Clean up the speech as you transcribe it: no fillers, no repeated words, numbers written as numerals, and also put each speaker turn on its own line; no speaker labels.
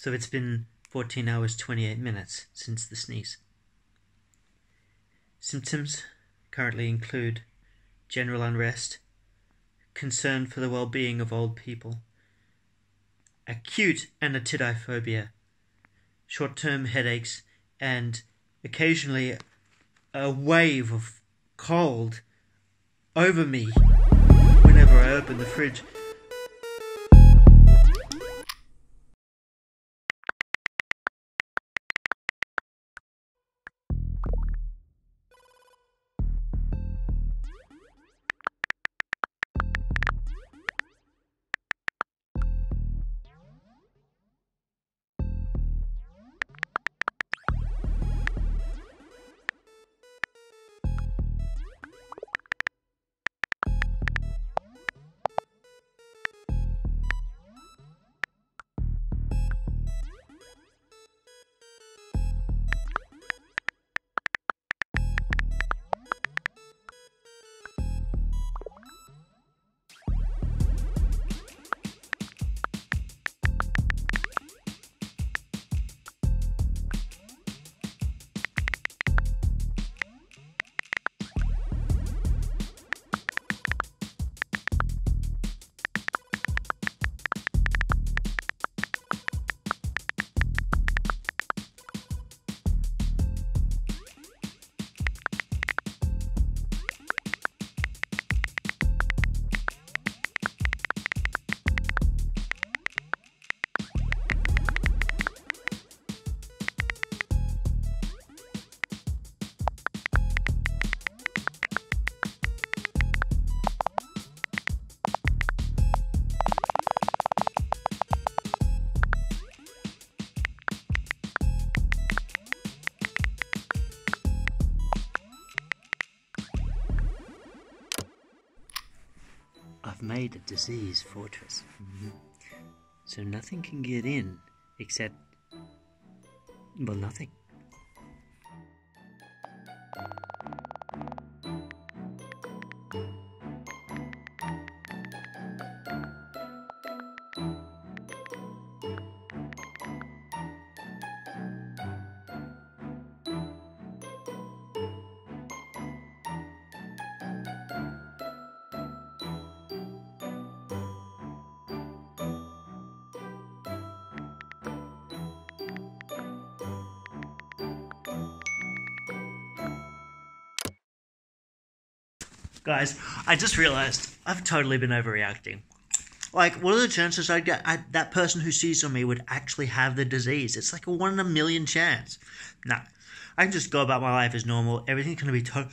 So it's been 14 hours 28 minutes since the sneeze. Symptoms currently include general unrest, concern for the well-being of old people, acute anatidophobia, short-term headaches, and occasionally a wave of cold over me whenever I open the fridge. I've made a disease fortress. So nothing can get in except, well, nothing. Guys, I just realised I've totally been overreacting. Like, what are the chances that person who sees on me would actually have the disease? It's like a 1 in a million chance. No, I can just go about my life as normal. Everything's going to be